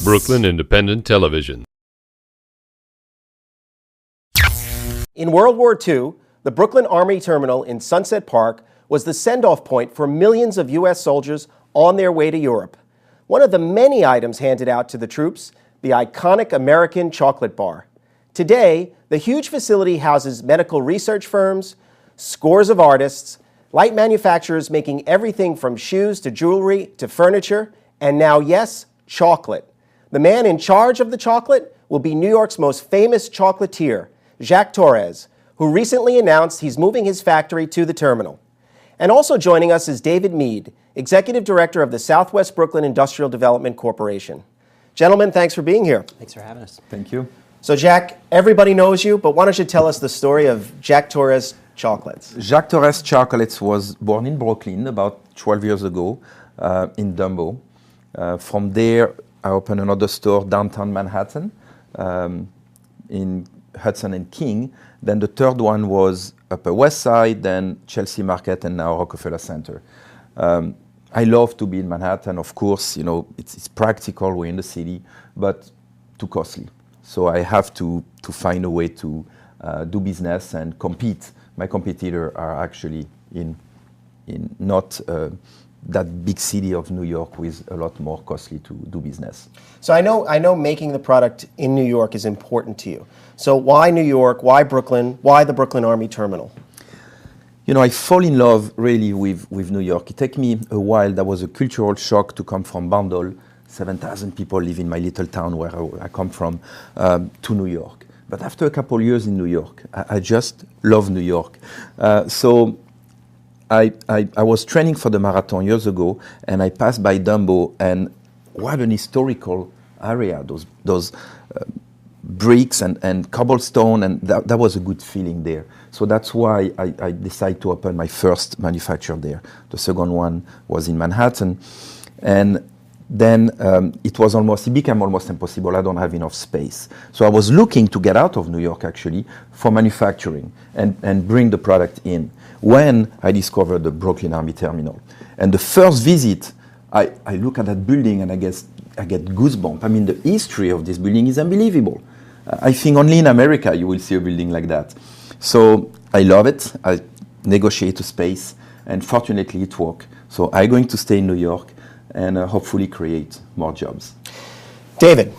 Brooklyn Independent Television. In World War II, the Brooklyn Army Terminal in Sunset Park was the send-off point for millions of U.S. soldiers on their way to Europe. One of the many items handed out to the troops, the iconic American chocolate bar. Today, the huge facility houses medical research firms, scores of artists, light manufacturers making everything from shoes to jewelry to furniture, and now, yes, chocolate. The man in charge of the chocolate will be New York's most famous chocolatier, Jacques Torres, who recently announced he's moving his factory to the terminal. And also joining us is David Mead, Executive Director of the Southwest Brooklyn Industrial Development Corporation. Gentlemen, thanks for being here. Thanks for having us. Thank you. So Jacques, everybody knows you, but why don't you tell us the story of Jacques Torres Chocolates? Jacques Torres Chocolates was born in Brooklyn about 12 years ago in Dumbo. From there, I opened another store downtown Manhattan in Hudson and King. Then the third one was Upper West Side, then Chelsea Market, and now Rockefeller Center. I love to be in Manhattan. Of course, you know, it's practical, we're in the city, but too costly. So I have to find a way to do business and compete. My competitors are actually in not that big city of New York with a lot more costly to do business. So I know making the product in New York is important to you. So why New York? Why Brooklyn? Why the Brooklyn Army Terminal? You know, I fall in love really with New York. It took me a while. That was a cultural shock to come from Bandol. 7,000 people live in my little town where I come from, to New York. But after a couple of years in New York, I just love New York. So I was training for the marathon years ago, and I passed by Dumbo, and what an historical area, those bricks and cobblestone, and that was a good feeling there. So that's why I decided to open my first manufacturer there. The second one was in Manhattan, and then it became almost impossible. I don't have enough space. So I was looking to get out of New York actually for manufacturing and bring the product in when I discovered the Brooklyn Army Terminal. And the first visit, I look at that building and I get goosebumps. I mean, the history of this building is unbelievable. I think only in America you will see a building like that. So I love it. I negotiate a space, and fortunately it worked. So I'm going to stay in New York and hopefully create more jobs. David,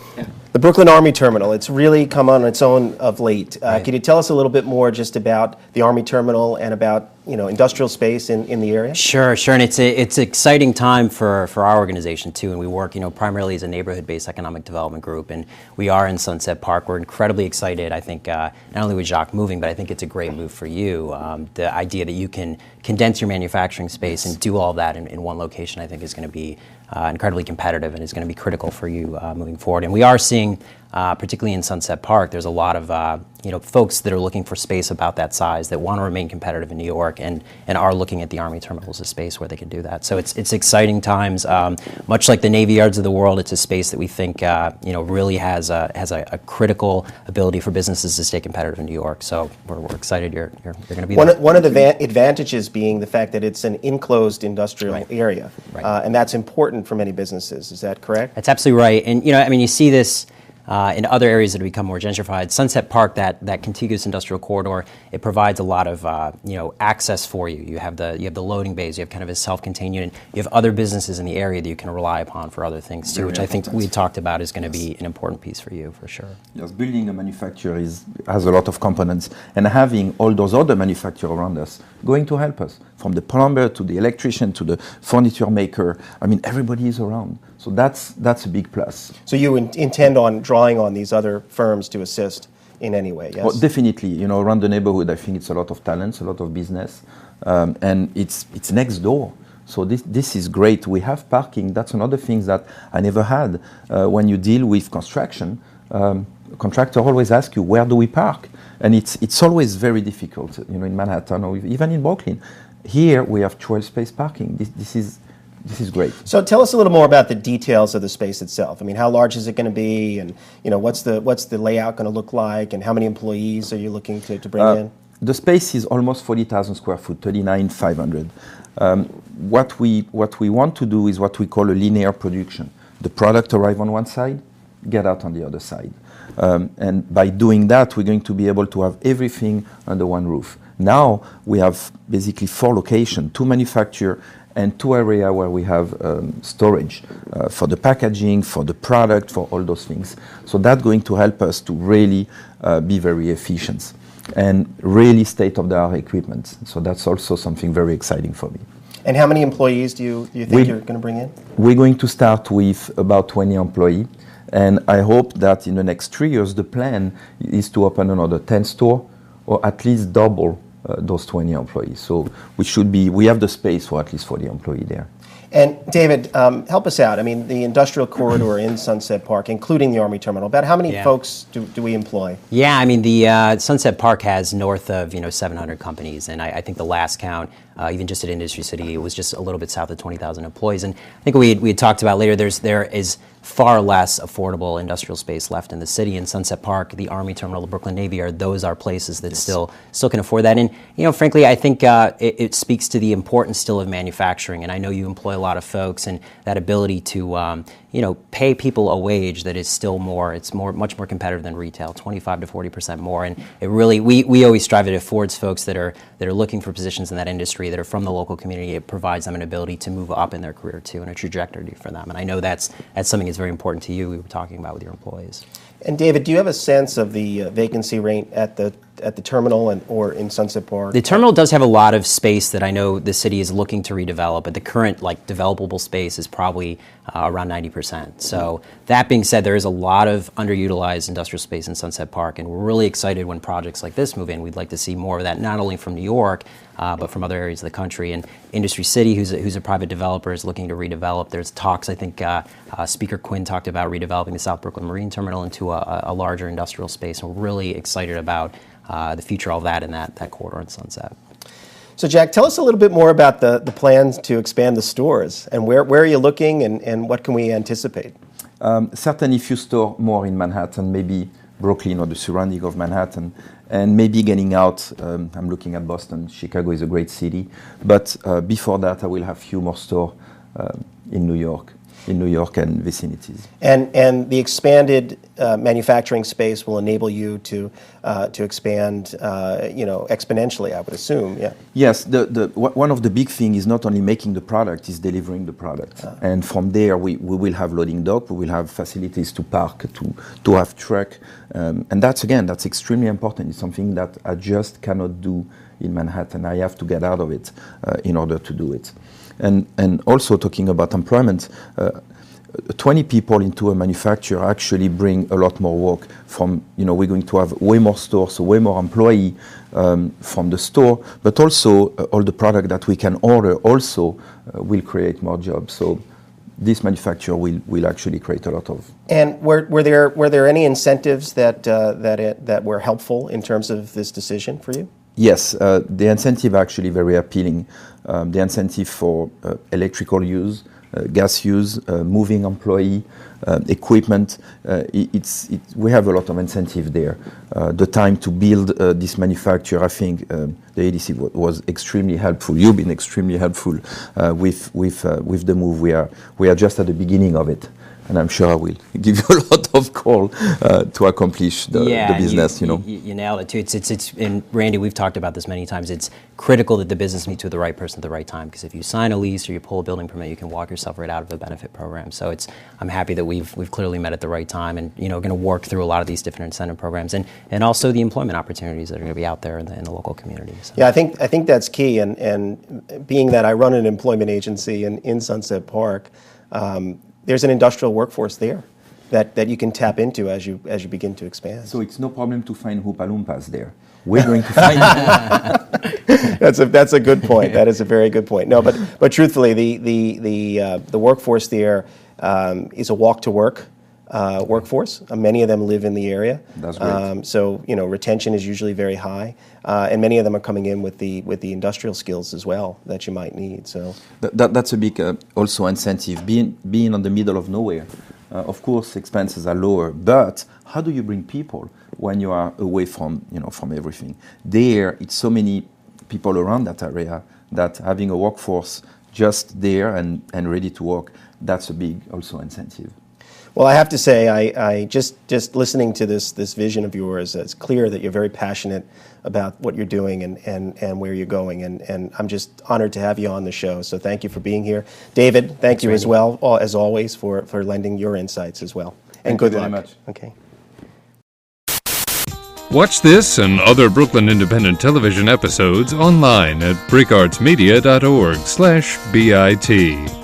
the Brooklyn Army Terminal, it's really come on its own of late. Right. Can you tell us a little bit more just about the Army Terminal and about, you know, industrial space in the area? Sure, and it's an exciting time for our organization too, and we work, you know, primarily as a neighborhood-based economic development group, and we are in Sunset Park. We're incredibly excited, I think, not only with Jacques moving, but I think it's a great move for you. The idea that you can condense your manufacturing space and do all that in one location, I think, is going to be incredibly competitive and is going to be critical for you moving forward. And we are seeing, particularly in Sunset Park, there's a lot of folks that are looking for space about that size that want to remain competitive in New York and are looking at the Army Terminal as a space where they can do that. So it's exciting times. Much like the Navy Yards of the world, it's a space that we think really has a critical ability for businesses to stay competitive in New York. So we're excited you're going to be there. One of the advantages being the fact that it's an enclosed industrial area, and that's important for many businesses. Is that correct? That's absolutely right. And you see this in other areas that have become more gentrified. Sunset Park, that contiguous industrial corridor, it provides a lot of access for you. You have the loading bays. You have kind of a self-contained unit. You have other businesses in the area that you can rely upon for other things too, which I think we talked about is going to be an important piece for you for sure. Yes, building a manufacturer has a lot of components, and having all those other manufacturers around us going to help us, from the plumber to the electrician to the furniture maker. I mean, everybody is around. So that's a big plus. So you intend on drawing on these other firms to assist in any way, yes? Well, definitely. You know, around the neighborhood, I think it's a lot of talents, a lot of business, and it's next door. So this is great. We have parking. That's another thing that I never had. When you deal with construction, contractor always asks you, where do we park? And it's always very difficult, you know, in Manhattan or even in Brooklyn. Here we have 12 space parking. This is great. So tell us a little more about the details of the space itself. I mean, how large is it going to be, and what's the layout going to look like, and how many employees are you looking to bring in? The space is almost 40,000 square foot, 39,500. What we want to do is what we call a linear production. The product arrives on one side, get out on the other side. And by doing that, we're going to be able to have everything under one roof. Now we have basically 4 locations, 2 manufacturers and 2 areas where we have storage for the packaging, for the product, for all those things. So that's going to help us to really be very efficient and really state-of-the-art equipment. So that's also something very exciting for me. And how many employees do you think you're going to bring in? We're going to start with about 20 employees. And I hope that in the next 3 years, the plan is to open another 10 stores or at least double those 20 employees. So we have the space for at least 40 employees there. And David, help us out. I mean, the industrial corridor in Sunset Park, including the Army Terminal, about how many folks do we employ? Yeah, I mean, the Sunset Park has north of 700 companies, and I think the last count, even just at Industry City, it was just a little bit south of 20,000 employees. And I think we had talked about later, there is far less affordable industrial space left in the city. In Sunset Park, the Army Terminal, the Brooklyn Navy those are places that still can afford that. And frankly, I think it speaks to the importance still of manufacturing. And I know you employ a lot of folks, and that ability to pay people a wage that is still much more competitive than retail, 25 to 40% more. And it really, we always strive it affords folks that are looking for positions in that industry that are from the local community. It provides them an ability to move up in their career too, and a trajectory for them. And I know that's something that's very important to you. We were talking about with your employees. And David, do you have a sense of the vacancy rate at the terminal or in Sunset Park? The terminal does have a lot of space that I know the city is looking to redevelop, but the current developable space is probably around 90%. So that being said, there is a lot of underutilized industrial space in Sunset Park, and we're really excited when projects like this move in. We'd like to see more of that, not only from New York, but from other areas of the country. And Industry City, who's a private developer, is looking to redevelop. There's talks, I think Speaker Quinn talked about redeveloping the South Brooklyn Marine Terminal into a larger industrial space, and we're really excited about the future of that in that corridor in Sunset. So Jack, tell us a little bit more about the plans to expand the stores, and where are you looking, and what can we anticipate? Certainly few stores more in Manhattan, maybe Brooklyn or the surrounding of Manhattan, and maybe getting out. I'm looking at Boston. Chicago is a great city, but before that I will have few more stores in New York and vicinities. And the expanded manufacturing space will enable you to expand, exponentially, I would assume. Yeah. Yes. One of the big things is not only making the product, is delivering the product. And from there, we will have loading dock. We will have facilities to park, to have truck, and that's extremely important. It's something that I just cannot do in Manhattan. I have to get out of it in order to do it. And also talking about employment, 20 people into a manufacturer actually bring a lot more work. We're going to have way more stores, so way more employee from the store, but also all the product that we can order also will create more jobs. So this manufacturer will actually create a lot of. And were there any incentives that were helpful in terms of this decision for you? Yes, the incentive actually very appealing. The incentive for electrical use, gas use, moving employee, equipment. We have a lot of incentive there. The time to build this manufacturer, I think the ADC was extremely helpful. You've been extremely helpful with the move. We are just at the beginning of it. And I'm sure I will give you a lot of call to accomplish the business. You nailed it too. It's and Randy, we've talked about this many times. It's critical that the business meets with the right person at the right time, because if you sign a lease or you pull a building permit, you can walk yourself right out of a benefit program. So I'm happy that we've clearly met at the right time, and going to work through a lot of these different incentive programs, and also the employment opportunities that are going to be out there in the local community. So. Yeah, I think that's key. And being that I run an employment agency in Sunset Park. There's an industrial workforce there that you can tap into as you begin to expand. So it's no problem to find Oompa Loompas there. We're going to find them. That's a good point. That is a very good point. No, but truthfully, the workforce there is a walk to work workforce. Many of them live in the area. That's great. So retention is usually very high, and many of them are coming in with the industrial skills as well that you might need. So that's a big also incentive. Being on the middle of nowhere, of course expenses are lower, but how do you bring people when you are away from everything? There, it's so many people around that area that having a workforce just there and ready to work, that's a big also incentive. Well, I have to say, I just listening to this vision of yours, it's clear that you're very passionate about what you're doing and where you're going, and I'm just honored to have you on the show. So thank you for being here, David. Thank you as well, as always, for lending your insights as well. And good luck. Thank you very much. Okay. Watch this and other Brooklyn Independent Television episodes online at bricartsmedia.org/BIT.